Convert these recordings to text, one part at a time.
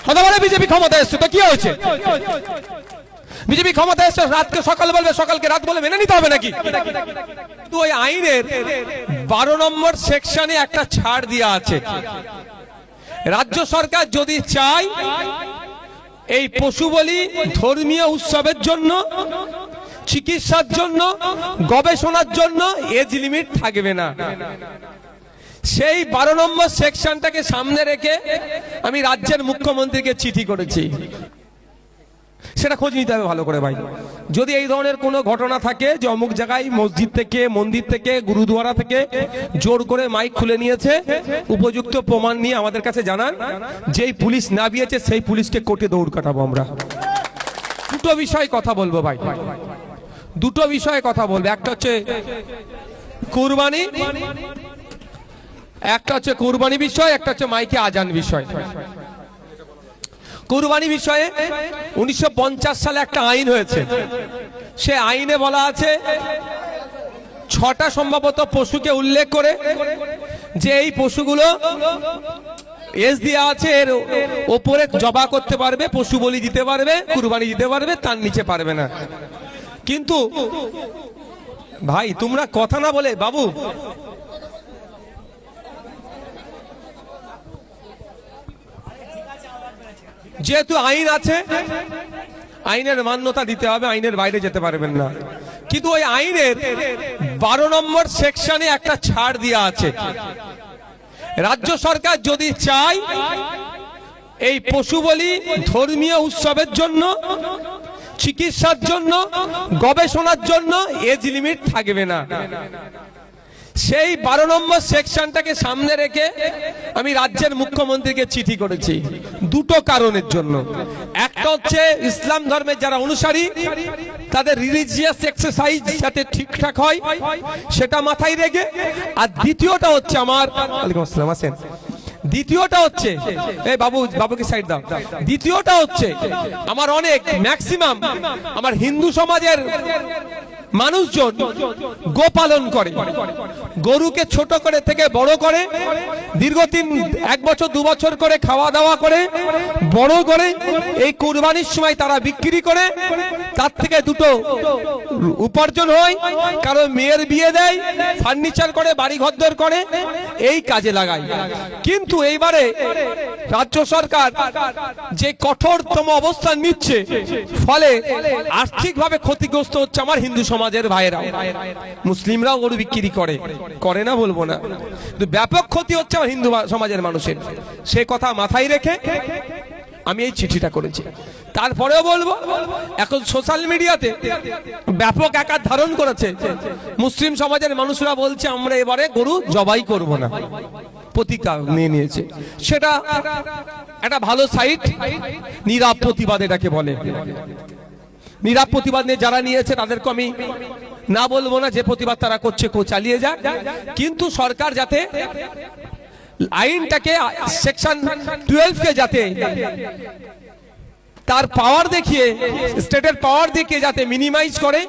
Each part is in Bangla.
হতে পারে বিজেপি ক্ষমতা এসছে তো কি হয়েছে? বিজেপি ক্ষমতা এসছে, রাতকে সকাল বলবে, সকালকে রাত বলে মেনে নিতে হবে নাকি? তো ওই আইনের 12 নম্বর সেকশনে একটা ছাড় দেওয়া আছে। রাজ্য সরকার যদি চায় এই পশু বলি ধর্মীয় উৎসবের জন্য, চিকিৎসার জন্য, গবেষণার জন্য এজ লিমিট থাকবে না। সেই 12 নম্বর সেকশনটাকে সামনে রেখে আমি রাজ্যের মুখ্যমন্ত্রীকে চিঠি করেছি। সেটা খোঁজ নিতে হবে ভালো করে ভাই। যদি এই ধরনের কোনো ঘটনা থাকে যে অমুক জায়গায় মসজিদ থেকে, মন্দির থেকে, গুরুদুয়ারা থেকে জোর করে মাইক খুলে নিয়েছে, উপযুক্ত প্রমাণ নিয়ে আমাদের কাছে জানান। যেই পুলিশ না দিয়েছে সেই পুলিশকে কোর্টে দৌড় কাটাবো আমরা। দুটো বিষয়ে কথা বলবো ভাই, দুটো বিষয়ে কথা বলবো। একটা হচ্ছে কুরবানি, একটা হচ্ছে কুরবানি বিষয়, একটা হচ্ছে মাইকে আজান বিষয়। কুরবানি বিষয়ে 1950 সালে একটা আইন হয়েছে। সে আইনে বলা আছে 6টা সম্ভবত পশুকে উল্লেখ করে যে এই পশুগুলো এজ দেওয়া আছে, এর ওপরে জবা করতে পারবে, পশু বলি দিতে পারবে, কুরবানি দিতে পারবে, তার নিচে পারবে না। কিন্তু ভাই তোমরা কথা না বলে, বাবু যেহেতু আইন আছে, আইনের মান্যতা দিতে হবে, আইনের বাইরে যেতে পারবেন না। কিন্তু ওই আইনের 12 নম্বর সেকশনে একটা ছাড় দেওয়া আছে। রাজ্য সরকার যদি চায় এই পশু বলি ধর্মীয় উৎসবের জন্য, চিকিৎসার জন্য, গবেষণার জন্য এজ লিমিট থাকবে না। সেই 12 নম্বর সেকশনটাকে সামনে রেখে আমি রাজ্যের মুখ্যমন্ত্রীকে চিঠি করেছি দুটো কারণের জন্য। একটা হচ্ছে ইসলাম ধর্মের যারা অনুসারী তাদের রিলিজিয়াস এক্সারসাইজ যাতে ঠিকঠাক হয় সেটা মাথায় রেখে, আর দ্বিতীয়টা হচ্ছে আমার, ওয়ালাইকুম আসসালাম, আছেন, দ্বিতীয়টা হচ্ছে এই বাবুকে সাইড দাও। দ্বিতীয়টা হচ্ছে আমার অনেক ম্যাক্সিমাম আমার হিন্দু সমাজের মানুষজন গোপালন করে, গরুকে ছোট করে থেকে বড় করে, দীর্ঘদিন 1 বছর 2 বছর করে খাওয়া দাওয়া করে বড় করে এই কুরবানির সময় তারা বিক্রি করে, তার থেকে দুটো উপার্জন হয়। কারো মেয়ের বিয়ে দেয়, ফার্নিচার করে, বাড়ি ঘরদর করে, এই কাজে লাগায়। কিন্তু এইবারে রাজ্য সরকার যে কঠোরতম অবস্থান নিচ্ছে, ফলে আর্থিকভাবে ক্ষতিগ্রস্ত হচ্ছে আমার হিন্দু সমাজের ভাইয়েরা। মুসলিমরাও গরু বিক্রি করে না বলবো না, কিন্তু ব্যাপক ক্ষতি হচ্ছে আমার হিন্দু সমাজের মানুষের। সে কথা মাথায় রেখে আমি এই চিঠিটা করেছি। তারপরেও বলবো, এখন সোশ্যাল মিডিয়াতে ব্যাপক আকার ধারণ করেছে। মুসলিম সমাজের মানুষরা বলছে আমরা এবারে গরু জবাই করব না, প্রতিজ্ঞা নিয়ে নিয়েছে। সেটা একটা ভালো সাইট, নীরব প্রতিবাদ এটাকে বলে। নীরব প্রতিবাদ নিয়ে যারা নিয়েছে তাদেরকে আমি না বলবো না, যে প্রতিবাদ তারা করছে চালিয়ে যাক। কিন্তু সরকার যাতে আইনটাকে সেকশন 12 কে যাতে তার পাওয়ার দেখিয়ে, স্টেটের পাওয়ার দেখিয়ে যাতে মিনিমাইজ করে,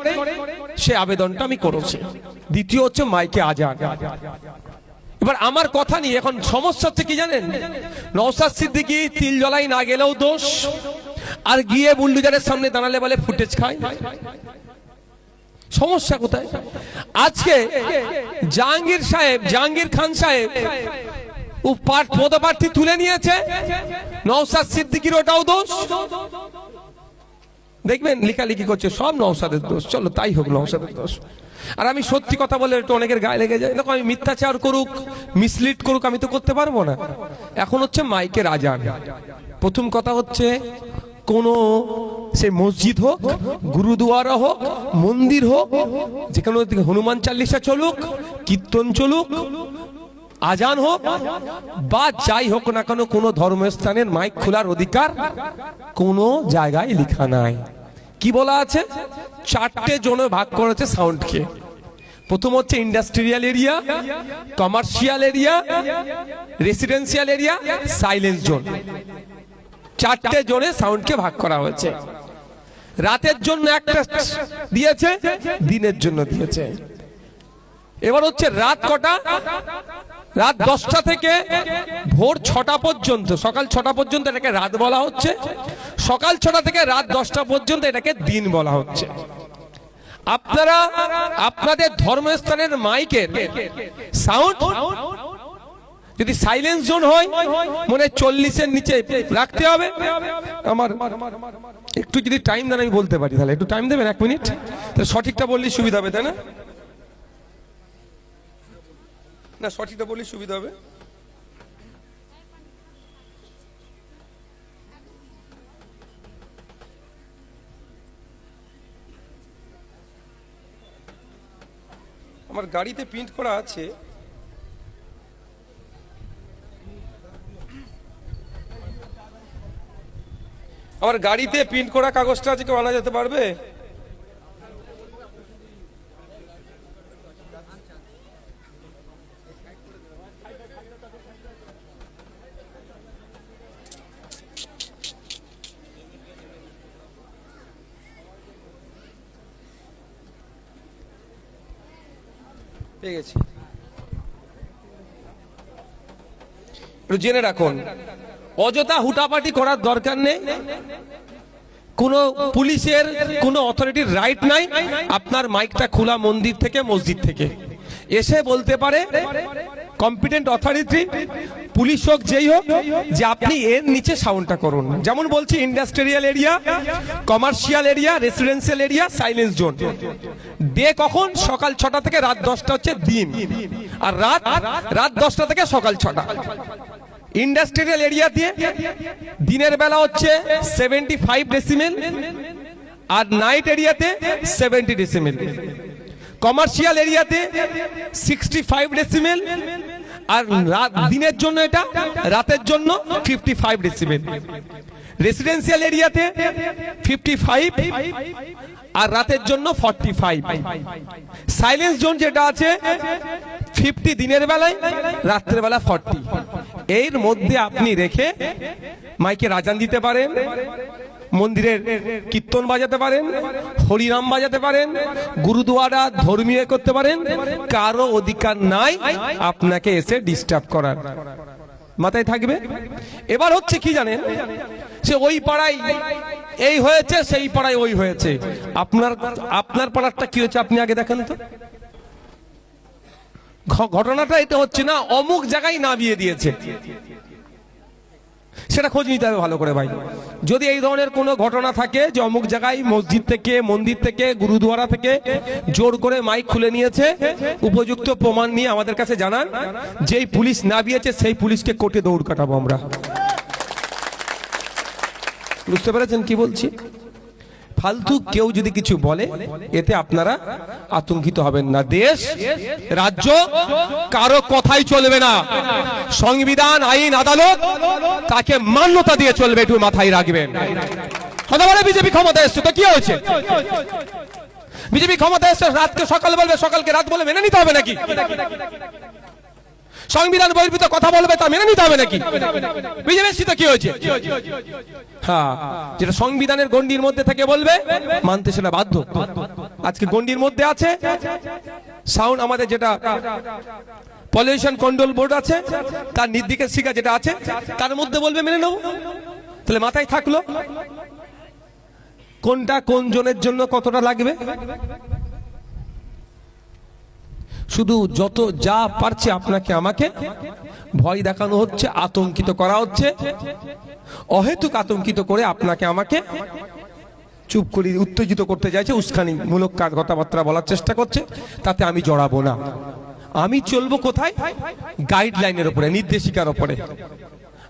সে আবেদনটা আমি করেছি। দ্বিতীয় হচ্ছে মাইকে আজান। এবার আমার কথা নিয়ে এখন সমস্যা হচ্ছে কি জানেন, নওশাদ সিদ্দিকী তিল জ্বলাই না গেলেও দোষ, আর গিয়ে বুলডোজারের সামনে দাঁড়ালে বলে ফুটেজ খায়। সমস্যা কোথায়? আজকে জাহাঙ্গীর খান সাহেব পদপ্রার্থী তুলে নিয়েছে, নওশাদ সিদ্দিকীর ওটাও দোষ। দেখবেন লেখালেখি করছে সব নওশাদের দোষ, চলো তাই হোক নওশাদের দোষ। আর আমি সত্যি কথা বলে একটু অনেকের গায়ে লেগে যায়। দেখো আমি মিথ্যাচার করুক, মিসলিড করুক, আমি তো করতে পারবো না। এখন হচ্ছে মাইকের আজান। প্রথম কথা হচ্ছে কোনো সে মসজিদ হোক, গুরুদুয়ারা হোক, মন্দির হোক, যেখানে হনুমান চালিসা চলুক, কীর্তন চলুক, আজান হোক বা যাই হোক না কেন, কোনো ধর্মস্থানের মাইক খোলার অধিকার কোনো জায়গায় লেখা নাই। কি বলা আছে? 4টে জোনে ভাগ করেছে সাউন্ডকে। প্রথম হচ্ছে industrial area, commercial area, residential area, silence zone. 4টে জোনে সাউন্ডকে ভাগ করা হয়েছে। রাতের জন্য একটা দিয়েছে, দিনের জন্য দিয়েছে। এবার হচ্ছে রাত কটা? রাত 10টা থেকে ভোর 6টা পর্যন্ত, সকাল 6টা পর্যন্ত এটাকে রাত বলা হচ্ছে, সকাল 6টা থেকে রাত 10টা পর্যন্ত এটাকে দিন বলা হচ্ছে। আপনারা আপনাদের ধর্মস্থানের মাইকের সাউন্ড যদি সাইলেন্স জোন হয় মনে 40-এর নিচে রাখতে হবে। আমার একটু যদি টাইম দেন আমি বলতে পারি, তাহলে একটু টাইম দেবেন 1 মিনিট, তাহলে সঠিকটা বললেই সুবিধা হবে, তাই না? না, সঠিকটা বললেই সুবিধা হবে। আমার গাড়িতে প্রিন্ট করা আছে, আমার গাড়িতে প্রিন্ট করা কাগজটা আছে, কেউ আনা যেতে পারবে? পেয়ে গেছি। একটু জেনে রাখুন, অযথা হুটাপাটি করার দরকার নেই। কোন পুলিশের কোন অথরিটির রাইট নাই আপনার মাইকটা খোলা মন্দির থেকে মসজিদ থেকে এসে বলতে পারে কম্পিটেন্ট অথরিটি, পুলিশ হোক যেই হোক, যে আপনি এর নিচে সাউন্ডটা করুন। যেমন বলছি, industrial area, commercial area, residential area, silence zone. Day কখন? সকাল 6টা থেকে রাত 10টা হচ্ছে দিন, আর রাত 10টা থেকে সকাল 6টা। ইন্ডাস্ট্রিয়াল এরিয়া দিয়ে দিনের বেলা হচ্ছে 75 ডেসিমেল, আর নাইট এরিয়াতে 70 ডেসিমেল। কমার্শিয়াল এরিয়াতে 65 ডেসিমেল, আর দিনের জন্য এটা, রাতের জন্য 55 ডেসিমেল। রেসিডেন্সিয়াল এরিয়াতে 55 আর রাতের জন্য 45। সাইলেন্স জোন যেটা আছে 50 দিনের বেলায়, রাত্রের বেলা 40। এর মধ্যে আপনি রেখে মাইকে আজান দিতে পারেন, মন্দিরের কীর্তন বাজাতে পারেন, হরিনাম বাজাতে পারেন, গুরুদুয়ারা ধর্মীয় করতে পারেন। কারো অধিকার নাই আপনাকে এসে ডিস্টার্ব করার। মাথায় থাকবে। এবার হচ্ছে কি জানেন, সে ওই পাড়ায় এই হয়েছে, সেই পাড়ায় ওই হয়েছে। আপনার পাড়ারটা কি হয়েছে আপনি আগে দেখেন তো। ঘটনাটা এটা হচ্ছে না অমুক জায়গায় নামিয়ে দিয়েছে, সেটা খোঁজ নিতে হবে ভালো করে ভাই। যদি এই ধরনের কোনো ঘটনা থাকে যে অমুক জায়গায় মসজিদ থেকে, মন্দির থেকে, গুরুদুয়ারা থেকে জোর করে মাইক খুলে নিয়েছে, উপযুক্ত প্রমাণ নিয়ে আমাদের কাছে জানান। যেই পুলিশ নামিয়েছে সেই পুলিশকে কোর্টে দৌড় কাটাবো আমরা। বুঝতে পেরেছেন কি বলছি? ফালতু কেউ যদি কিছু বলে এতে আপনারা আতঙ্কিত হবেন না। দেশ রাজ্য কারো কথাই চলবে না। সংবিধান, আইন, আদালত তাকে মান্যতা দিয়ে চলবে, একটু মাথায় রাখবেন। কথা বলে বিজেপি ক্ষমতা এসছে তো কি হয়েছে? বিজেপি ক্ষমতা এসছে, রাতকে সকাল বলবে, সকালকে রাত বলে মেনে নিতে হবে নাকি? সংবিধান বহির্ভূত কথা বলবে, তা মেনে নিতে হবে নাকি? বিজেপি তো কি হয়েছে? হ্যাঁ, যেটা সংবিধানের গণ্ডির মধ্যে থেকে বলবে মানতে সেটা বাধ্য। আজকে গণ্ডির মধ্যে আছে সাউন্ড, আমাদের যেটা পলিউশন কন্ট্রোল বোর্ড আছে তার নির্দেশিকা যেটা আছে তার মধ্যে বলবে মেনে নেব। তাহলে মাথায় থাকলো কোনটা কোন জনের জন্য কতটা লাগবে। শুধু যত যা পারছে আপনাকে আমাকে ভয় দেখানো হচ্ছে, আতঙ্কিত করা হচ্ছে, অহেতুক আতঙ্কিত করে আপনাকে আমাকে চুপ করে উত্তেজিত করতে চাইছে, উস্কানিমূলক কথাবার্তা বলার চেষ্টা করছে। তাতে আমি জড়াবো না। আমি চলবো কোথায়? গাইডলাইনের উপরে, নির্দেশিকার উপরে।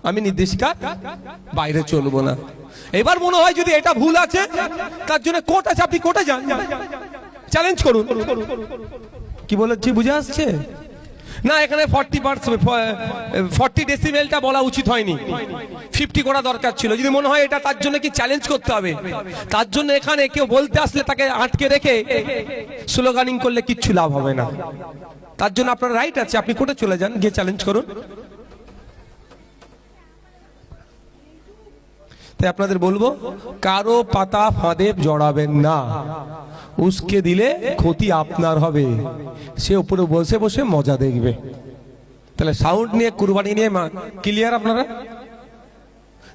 আমি নির্দেশিকার বাইরে চলবো না। এবার মনে হয় যদি এটা ভুল আছে, তার জন্য কোর্ট আছে, আপনি কোর্টে যান, চ্যালেঞ্জ করুন। কি বলেছি বুঝে আসছে না? এখানে 40 ডেসিমেলটা বলা উচিত হয়নি, 50 করা দরকার ছিল। যদি মনে হয় এটা, তার জন্য কি চ্যালেঞ্জ করতে হবে? তার জন্য এখানে কেউ বলতে আসলে তাকে আটকে রেখে স্লোগানিং করলে কিচ্ছু লাভ হবে না। তার জন্য আপনার রাইট আছে, আপনি কোর্টে চলে যান, গিয়ে চ্যালেঞ্জ করুন। তাই আপনাদের বলবো, কারো পাতা ফাঁদে জড়াবেন না। উস্কে দিলে ক্ষতি আপনার হবে, সে উপরে বসে বসে মজা দেখবে। তাহলে সাউন্ড নিয়ে কুরবানি নিয়ে ক্লিয়ার আপনারা?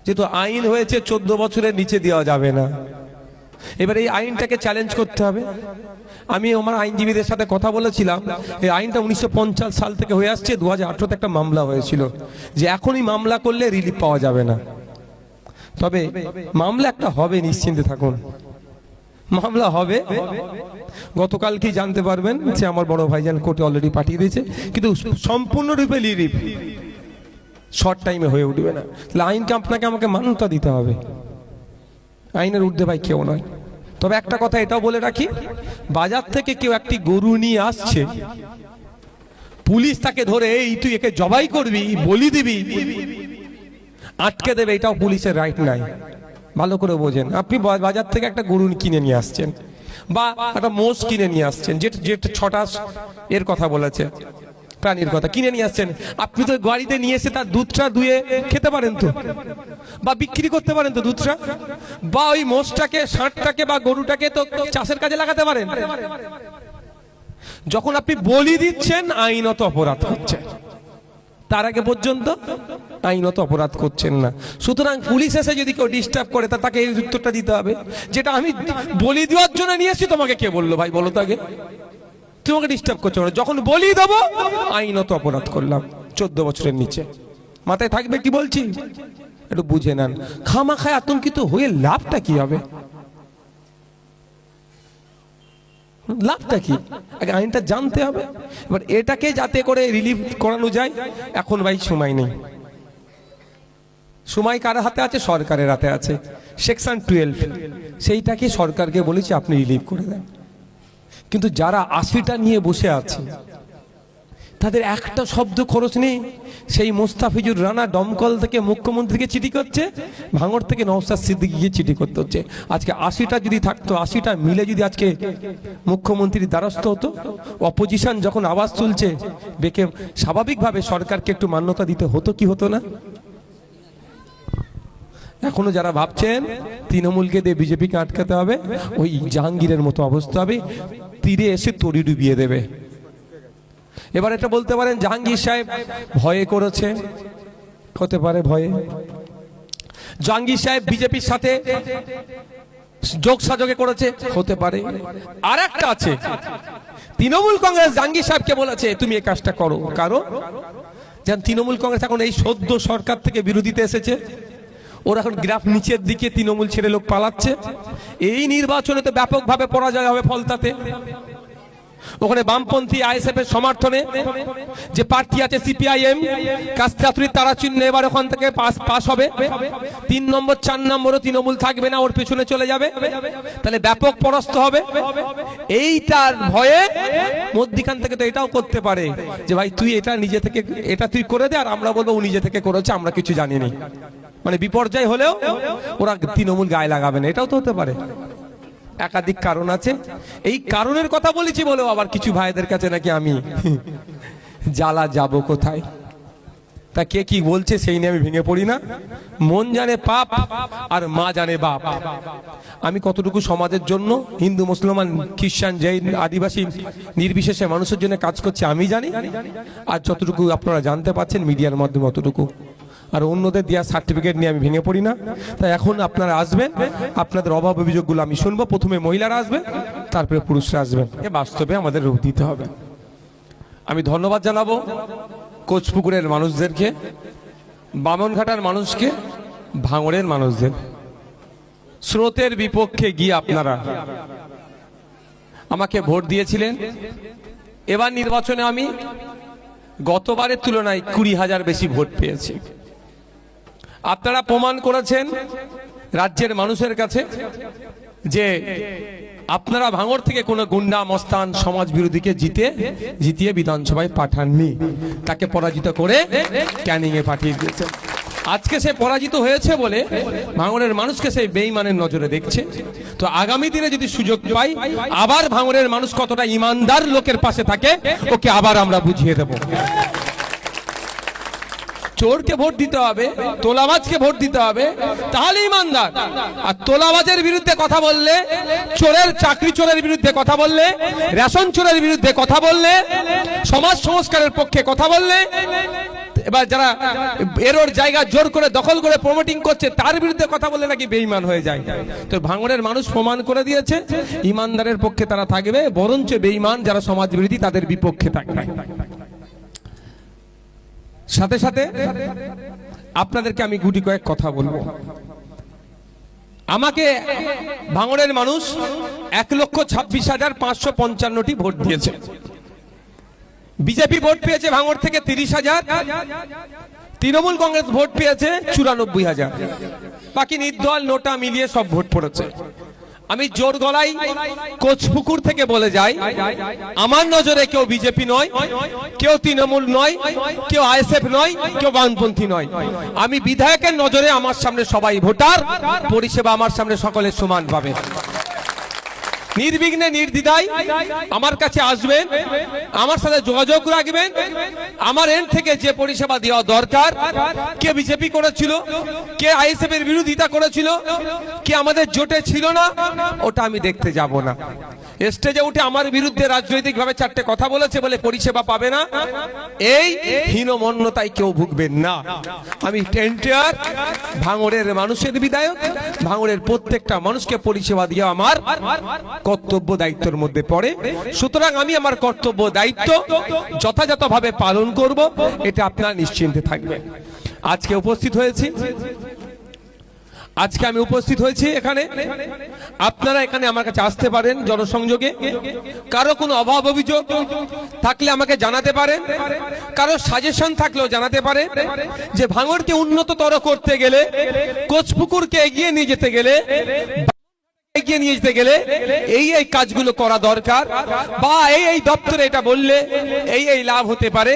যেহেতু আইন হয়েছে 14 বছরের নিচে দেওয়া যাবে না, এবার এই আইনটাকে চ্যালেঞ্জ করতে হবে। আমি আমার আইনজীবীদের সাথে কথা বলেছিলাম, এই আইনটা 1950 সাল থেকে হয়ে আসছে। 2018-তে একটা মামলা হয়েছিল যে এখনই মামলা করলে রিলিফ পাওয়া যাবে না। তবে মামলা একটা হবে, নিশ্চিন্তে থাকুন, মামলা হবে। গতকাল কি জানতে পারবেন যে আমার বড় ভাইজান কোর্টে অলরেডি পাঠিয়ে দিয়েছে, কিন্তু সম্পূর্ণরূপে রিলিফ শর্ট টাইমে হয়ে উঠবে না। তাহলে আইনকে আপনাকে আমাকে মান্যতা দিতে হবে, আইনের ঊর্ধ্বে ভাই কেউ নয়। তবে একটা কথা এটাও বলে রাখি, বাজার থেকে কেউ একটি গরু নিয়ে আসছে, পুলিশ তাকে ধরে এই তুই একে জবাই করবি, বলি দিবি, আটকে দেবে, এটাও পুলিশের রাইট নাই। ভালো করে বোঝেন, আপনি বাজার থেকে একটা গরু কিনে নিয়ে আসছেন বা একটা মোষ কিনে নিয়ে আসছেন, যেটা 6টা এর কথা বলেছে, প্রাণীর কথা কিনে নিয়ে আসছেন, আপনি তো গাড়িতে নিয়ে এসে তার দুধটা দুয়ে খেতে পারেন তো, বা বিক্রি করতে পারেন তো দুধটা, বা ওই মোষটাকে, ষাঁড়টাকে বা গরুটাকে তো চাষের কাজে লাগাতে পারেন। যখন আপনি বলি দিচ্ছেন আইনত অপরাধ করছেন, তার আগে পর্যন্ত আইনত অপরাধ করছেন না। সুতরাং পুলিশ এসে যদি কেউ ডিস্টার্ব করে তাকে এই উত্তরটা দিতে হবে, যেটা আমি বলি দেওয়ার জন্য নিয়ে এসেছি, তোমাকে কে বললো ভাই বলো তো আগে, তোমাকে ডিস্টার্ব করছো না। যখন বলি দেবো আইনত অপরাধ করলাম 14 বছরের নিচে। মাথায় থাকবে কি বলছি, একটু বুঝে নেন। খামাখায় আতঙ্কিত হয়ে লাভটা কি হবে, লাভটা কি আগে আইনটা জানতে হবে। এবার এটাকে যাতে করে রিলিফ করানো যায়, এখন ভাই সময় নেই। সময় কার হাতে আছে? সরকারের হাতে আছে। সেকশন 12 সেইটাকে সরকারকে বলেছি আপনি রিলিফ করে দেন। কিন্তু যারা 80টা নিয়ে বসে আছে তাদের একটা শব্দ খরচ নেই। সেই মোস্তাফিজুর রানা দমকল থেকে মুখ্যমন্ত্রীকে চিঠি করছে, ভাঙড় থেকে নওশাদ সিদ্দিকীকে চিঠি করতে হচ্ছে। আজকে 80টা যদি থাকতো, 80টা মিলে যদি আজকে মুখ্যমন্ত্রীর দ্বারস্থ হতো, অপোজিশন যখন আওয়াজ তুলছে বেকে, স্বাভাবিকভাবে সরকারকে একটু মান্যতা দিতে হতো কি হতো না? এখনো যারা ভাবছেন তৃণমূলকে দিয়ে বিজেপিকে আটকাতে হবে, ওই জাহাঙ্গীরের মতো অবস্থা হবে, তীরে এসে তরি ডুবিয়ে দেবে। এবার এটা বলতে পারেন জাহাঙ্গীর সাহেব ভয়ে করেছে, হতে পারে ভয়ে। জাহাঙ্গীর সাহেব বিজেপির সাথে যোগ সাজগে করেছে, হতে পারে। আর একটা আছে, তৃণমূল কংগ্রেস জাহাঙ্গীর সাহেবকে বলেছে তুমি এই কাজটা করো, কারণ যেন তৃণমূল কংগ্রেস এখন এই সদ্য সরকার থেকে বিরোধীতে এসেছে, ওরা এখন গ্রাফ নিচের দিকে, তৃণমূল ছেড়ে লোক পালাচ্ছে। এই নির্বাচনে তো ব্যাপকভাবে পরাজয় হবে ফলতাতে। ওখানে বামপন্থী আইএসএফ এর সমর্থনে যে প্রার্থী আছে সিপিআইএম, কাস্তাতুরি তারা চিহ্ন এবার ওখান থেকে পাস হবে। 3 নম্বর 4 নম্বরও তৃণমূল থাকবে না, ওর পেছনে চলে যাবে, তাহলে ব্যাপক পরাস্ত হবে। এইটার ভয়ে মধ্যখান থেকে তো এটাও করতে পারে যে ভাই তুই এটা নিজে থেকে এটা তুই করে দে, আর আমরা বলবো ও নিজে থেকে করেছে, আমরা কিছু জানিনি। মানে বিপর্যয় হলেও ওরা তৃণমূল গায়ে লাগাবে না, এটাও তো হতে পারে। একাধিক কারণ আছে। এই কারণের কথা বলেছি বলেও আবার কিছু ভাইদের কাছে নাকি আমি জ্বালা যাব কোথায়, তা কে কি বলছে সেই নিয়ে আমি ভেঙে পড়ি না। মন জানে পাপ আর মা জানে বাপ। আমি কতটুকু সমাজের জন্য, হিন্দু মুসলমান খ্রিস্টান জৈন আদিবাসী নির্বিশেষে মানুষের জন্য কাজ করছি আমি জানি, আর যতটুকু আপনারা জানতে পাচ্ছেন মিডিয়ার মাধ্যমে অতটুকু। আর অন্যদের দেওয়া সার্টিফিকেট নিয়ে আমি ভেঙে পড়ি না। তাই এখন আপনারা আসবেন, আপনাদের অভাব অভিযোগগুলো আমি শুনবো। প্রথমে মহিলারা আসবেন, তারপরে পুরুষরা আসবেন। বাস্তবে আমাদের রূপ দিতে হবে। আমি ধন্যবাদ জানাবো কোচপুকুরের মানুষদেরকে, বামনঘাটার মানুষকে, ভাঙড়ের মানুষদের। স্রোতের বিপক্ষে গিয়ে আপনারা আমাকে ভোট দিয়েছিলেন। এবার নির্বাচনে আমি গতবারের তুলনায় 20,000 বেশি ভোট পেয়েছি। আপনারা প্রমাণ করেছেন রাজ্যের মানুষের কাছে যে আপনারা ভাঙড় থেকে কোনো গুন্ডা মস্তান সমাজ বিরোধীকে জিতিয়ে বিধানসভায় পাঠাননি, তাকে পরাজিত করে ক্যানিং এ পাঠিয়ে দিয়েছেন। আজকে সে পরাজিত হয়েছে বলে ভাঙড়ের মানুষকে সেই বেঈমানের নজরে দেখছে। তো আগামী দিনে যদি সুযোগ পাই, আবার ভাঙড়ের মানুষ কতটা ইমানদার লোকের পাশে থাকে ওকে আবার আমরা বুঝিয়ে দেব। চোরকে ভোট দিতে হবে, তোলাবাজকে ভোট দিতে হবে, তাহলে ইমানদার। আর তোলাবাজের বিরুদ্ধে কথা বললে, চোরের চাকরি চোরের বিরুদ্ধে কথা বললে, রেশন চোরের বিরুদ্ধে কথা বললে, সমাজ সংস্কারের পক্ষে কথা বললে, এবার যারা এরোর জায়গা জোর করে দখল করে প্রমোটিং করছে তার বিরুদ্ধে কথা বললে নাকি বেঈমান হয়ে যায়। তো ভাঙড়ের মানুষ প্রমাণ করে দিয়েছে ইমানদারের পক্ষে তারা থাকবে, বরঞ্চ বেঈমান যারা সমাজ বিরোধী তাদের বিপক্ষে থাকবে। সাথে সাথে আপনাদেরকে আমি গুটি কয়েক কথা বলবো। আমাকে ভাঙড়ের মানুষ 1,26,555টি ভোট দিয়েছে। বিজেপি ভোট পেয়েছে ভাঙড় থেকে 30,000, তৃণমূল কংগ্রেস ভোট পেয়েছে 94,000, বাকি নির্দল নোটা মিলিয়ে সব ভোট পড়েছে। আমি জোর গলায় কোচপুকুর থেকে বলে যাই, আমার নজরে কেউ বিজেপি নয়, কেউ তৃণমূল নয়, কেউ আইএসএফ নয়, কেউ বামপন্থী নয়। আমি বিধায়কের নজরে আমার সামনে সবাই ভোটার, পরিষেবা আমার সামনে সকলে সমান পাবে। নির্বিঘ্নে নির্দ্বিধায় আমার কাছে আসবেন, আমার সাথে যোগাযোগ রাখবেন। আমার এন্ড থেকে যে পরিষেবা দেওয়া দরকার, কে বিজেপি করেছিল, কে আইএসএফ এর বিরোধিতা করেছিল, কে আমাদের জোটে ছিল না, ওটা আমি দেখতে যাব না। স্টেজে উঠে আমার বিরুদ্ধে রাজনৈতিক ভাবে 4টে কথা বলেছে বলে পরিষেবা পাবে না, এই হীনমন্যতায় কেউ ভুগবেন না। আমি টেন্টিয়ার ভাঙড়ের মানুষের বিধায়ক, ভাঙড়ের প্রত্যেকটা মানুষকে পরিষেবা দিয়ে আমার কর্তব্য দায়িত্বের মধ্যে পড়ে। সুতরাং আমি আমার কর্তব্য দায়িত্ব যথাযথভাবে পালন করব, এটা আপনারা নিশ্চিন্তে থাকবেন। আজকে আমি উপস্থিত হয়েছি এখানে। আপনারা এখানে আমার কাছে আসতে পারেন জনসংযোগে। কারো কোনো অভাব অভিযোগ থাকলে আমাকে জানাতে পারেন, কারো সাজেশন থাকলেও জানাতে পারেন যে ভাঙড়কে উন্নততর করতে গেলে, কোচপুকুরকে এগিয়ে নিয়ে যেতে গেলে, এগিয়ে নিয়ে যেতে গেলে এই কাজগুলো করা দরকার, বা এই দপ্তরে এটা বললে এই লাভ হতে পারে।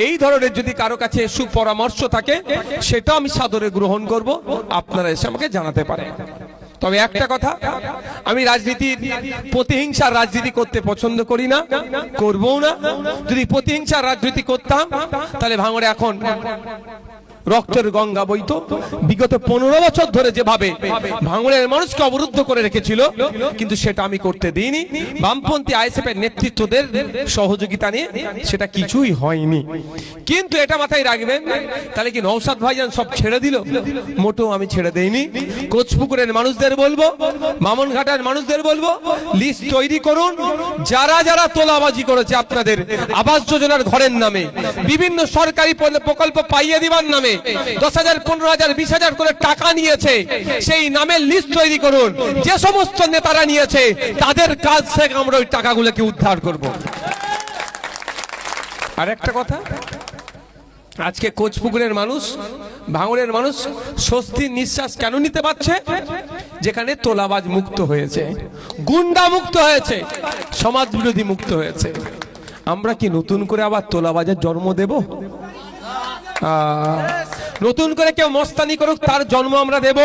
এই ধরনের যদি কারো কাছে সুপরামর্শ থাকে সেটা আমি সাদরে গ্রহণ করব, আপনারা এসে আমাকে জানাতে পারেন। তবে একটা কথা, আমি রাজনীতির প্রতিহিংসার রাজনীতি করতে পছন্দ করি না, করবও না। যদি প্রতিহিংসার রাজনীতি করতাম তাহলে ভাঙড়ে এখন রক্তের গঙ্গা বইতো। বিগত 15 বছর ধরে যেভাবে ভাঙড়ের মানুষকে অবরুদ্ধ করে রেখেছিল, কিন্তু সেটা আমি করতে দিইনি। বামপন্থী আইএসএফ এর নেতৃত্বদের সহযোগিতা নিয়ে সেটা কিছুই হয়নি। কিন্তু এটা মাথায় রাখবেন, তাহলে কি নওশাদ ভাইজান সব ছেড়ে দিল? মোটেও আমি ছেড়ে দেইনি। কোচপুকুরের মানুষদের বলবো, মামনঘাটার মানুষদের বলবো, লিস্ট তৈরি করুন। যারা যারা তোলাবাজি করেছে আপনাদের আবাস যোজনার ঘরের নামে, বিভিন্ন সরকারি প্রকল্প পাইয়ে দিবার নামে 10,000, 15,000, 20,000 করে টাকা নিয়েছে, সেই নামের লিস্ট তৈরি করুন। যে সমস্ত নেতারা নিয়েছে তাদের কাজ থেকে আমরা ওই টাকাগুলোকে উদ্ধার করব। আর একটা কথা, আজকে কোচপুকুরের মানুষ, ভাঙড়ের মানুষ স্বস্তির নিঃশ্বাস কেন নিতে পারছে? যেখানে তোলাবাজ মুক্ত হয়েছে, গুন্ডা মুক্ত হয়েছে, সমাজ বিরোধী মুক্ত হয়েছে। আমরা কি নতুন করে আবার তোলাবাজের জন্ম দেব? নতুন করে কেউ মস্তানি করুক তার জন্ম আমরা দেব?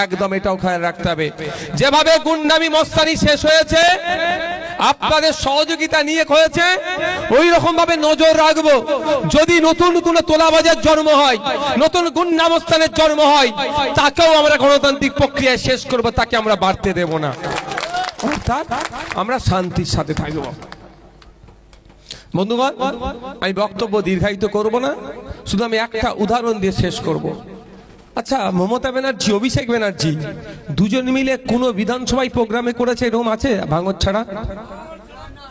একদম এটাও খেয়াল রাখতে হবে। যেভাবে গুন্ডামি মস্তানি শেষ হয়েছে, আপনাদের সহযোগিতা নিয়ে হয়েছে, ওই রকম ভাবে নজর রাখবো। যদি নতুন কোন তোলাবাজের জন্ম হয়, নতুন গুন্ডা মস্তানের জন্ম হয়, তাকেও আমরা গণতান্ত্রিক প্রক্রিয়ায় শেষ করব, তাকে আমরা বাড়তে দেব না। অর্থাৎ আমরা শান্তির সাথে থাকবো। বন্ধুগণ, আমি বক্তব্য দীর্ঘায়িত করব না, শুধু আমি একটা উদাহরণ দিয়ে শেষ করব। আচ্ছা, মমতা ব্যানার্জি, অভিষেক ব্যানার্জি দুজন মিলে কোন বিধানসভায় প্রোগ্রামে করেছে এরকম আছে ভাঙড় ছাড়া?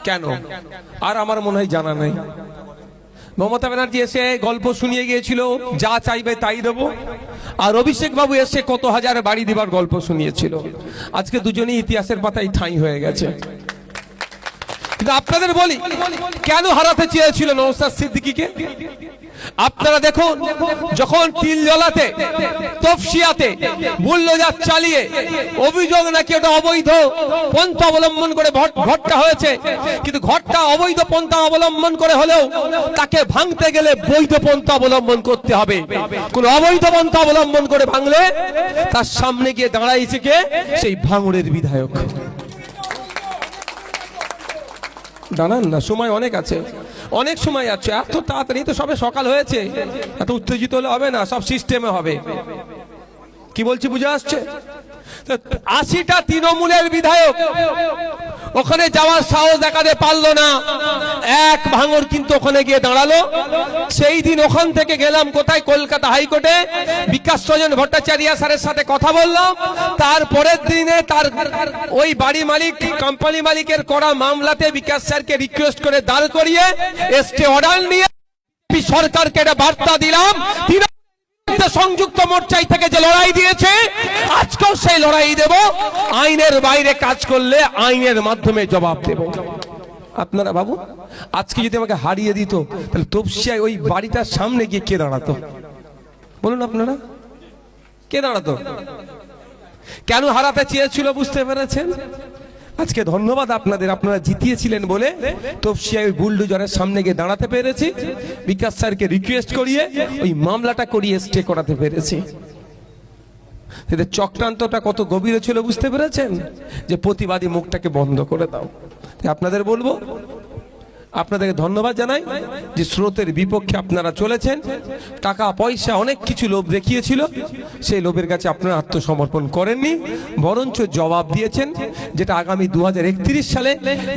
কেন? আর আমার মনে হয় জানা নেই। মমতা ব্যানার্জি এসে গল্প শুনিয়ে গিয়েছিল যা চাইবে তাই দেবো, আর অভিষেক বাবু এসে কত হাজার বাড়ি দিবার গল্প শুনিয়েছিল। আজকে দুজনেই ইতিহাসের পাতায় ঠাঁই হয়ে গেছে। কিন্তু আপনাদের বলি, কেন হারাতে চেয়েছিল নওশাদ সিদ্দিকীকে? আপনারা দেখুন, যখন তিলজলাতে, তফসিয়াতে বুলডোজার চালিয়ে অভিযোগ নাকি ওটা অবৈধ পন্থা অবলম্বন করে ঘরটা হয়েছে, কিন্তু ঘরটা অবৈধ পন্থা অবলম্বন করে হলেও তাকে ভাঙতে গেলে বৈধ পন্থা অবলম্বন করতে হবে। কোন অবৈধ পন্থা অবলম্বন করে ভাঙলে তার সামনে গিয়ে দাঁড়াইছে কে? সেই ভাঙড়ের বিধায়ক। দাঁড়ান না, সময় অনেক আছে। অনেক সময় আছে, এত তাড়াতাড়ি তো সবে সকাল হয়েছে, এত উত্তেজিত হলে হবে না, সব সিস্টেমে হবে। কি বলছি বুঝে আসছে? 80টা তৃণমূলের বিধায়ক ওখানে যাওয়ার সাহস দেখাতে পারলো না, এক ভাঙর কিন্তু ওখানে গিয়ে দাঁড়ালো। সেই দিন ওখান থেকে গেলাম কোথায়, কলকাতা হাইকোর্টে, বিকাশ রঞ্জন ভট্টাচার্য স্যারের সাথে কথা বললাম। তারপরের দিনে তার ওই বাড়ি মালিক, কোম্পানি মালিকের করা মামলাতে বিকাশ স্যারকে রিকোয়েস্ট করে দাঁড় করিয়ে স্টে অর্ডার নিয়ে সরকারকে একটা বার্তা দিলাম, সংযুক্ত মোর্চায় থেকে যে লড়াই দিয়েছে আজকেও সেই লড়াই দেব। আইনের বাইরে কাজ করলে আইনের মাধ্যমে জবাব দেব। আপনারা বাবু, আজকে যদি আমাকে হারিয়ে দিত তাহলে তপসিয়ায় ওই বাড়িটার সামনে গিয়ে কে দাঁড়াতো বলুন? আপনারা কে দাঁড়াতো? কেন হারাতে চেয়েছিল বুঝতে পেরেছেন? আজকে ধন্যবাদ আপনাদের, আপনারা জিতিয়েছিলেন বলে তপসিয়ায় বুলডোজারের সামনে গিয়ে দাঁড়াতে পেরেছি, বিকাশ স্যারকে রিকোয়েস্ট করিয়ে ওই মামলাটা করিয়ে স্টে করাতে পেরেছি। এদের চক্রান্তটা কত গভীর ছিল বুঝতে পেরেছেন? যে প্রতিবাদী মুখটাকে বন্ধ করে দাও। আপনাদের বলবো, আপনাদেরকে ধন্যবাদ জানাই যে স্রোতের বিপক্ষে আপনারা চলেছেন। টাকা পয়সা অনেক কিছু লোভ দেখিয়েছিল, সেই লোভের কাছে আপনারা আত্মসমর্পণ করেননি, বরঞ্চ জবাব দিয়েছেন, যেটা আগামী 2031 সালে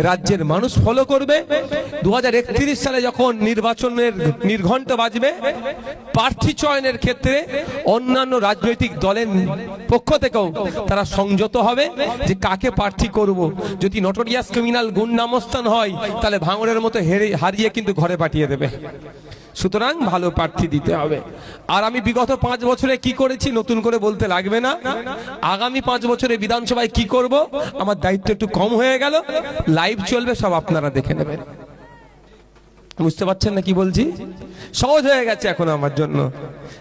রাজ্যের মানুষ ফলো করবে। 2031 সালে যখন নির্বাচনের নির্ঘণ্ট বাজবে, প্রার্থী চয়নের ক্ষেত্রে অন্যান্য রাজনৈতিক দলের পক্ষ থেকেও তারা সংযত হবে যে কাকে প্রার্থী করব। যদি নটোরিয়াস ক্রিমিনাল গুন্ডামস্তান হয় তাহলে ভাঙড়ের মতো হারিয়ে কিন্তু ঘরে পাঠিয়ে দেবে। সুতরাং ভালো প্রার্থী দিতে হবে। আর আমি বিগত 5 বছরে কি করেছি নতুন করে বলতে লাগবে না। আগামী 5 বছরে বিধানসভায় কি করব আমার দায়িত্ব একটু কম হয়ে গেল, লাইভ চলবে, সব আপনারা দেখে নেবেন। বুঝতে পারছেন না কি বলছি? সহজ হয়ে গেছে এখন আমার জন্য।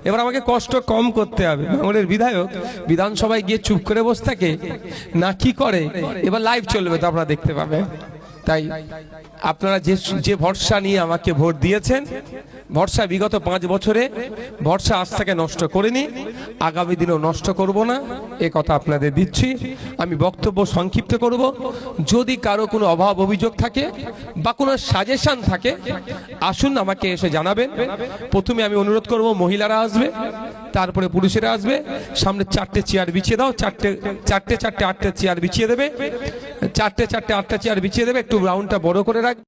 এবার আমাকে কষ্ট কম করতে হবে। আমাদের বিধায়ক বিধানসভায় গিয়ে চুপ করে বসে থাকে না, কি করে, এবার লাইভ চলবে, তো আপনারা দেখতে পাবেন। তাই আপনারা যে ভরসা নিয়ে আমাকে ভোট দিয়েছেন, ভরসা বিগত 5 বছরে ভরসা আজ থেকে নষ্ট করিনি, আগামী দিনেও নষ্ট করব না, এ কথা আপনাদের দিচ্ছি। আমি বক্তব্য সংক্ষিপ্ত করব। যদি কারো কোনো অভাব অভিযোগ থাকে বা কোনো সাজেশন থাকে আসুন আমাকে এসে জানাবেন। প্রথমে আমি অনুরোধ করব মহিলারা আসবে, তারপরে পুরুষেরা আসবে। সামনে 4টে চেয়ার বিছিয়ে দাও, 4টে 8টে চেয়ার বিছিয়ে দেবে, 4টে 8টে চেয়ার বিছিয়ে দেবে। একটু রাউন্ডটা বড় করে রাখবে।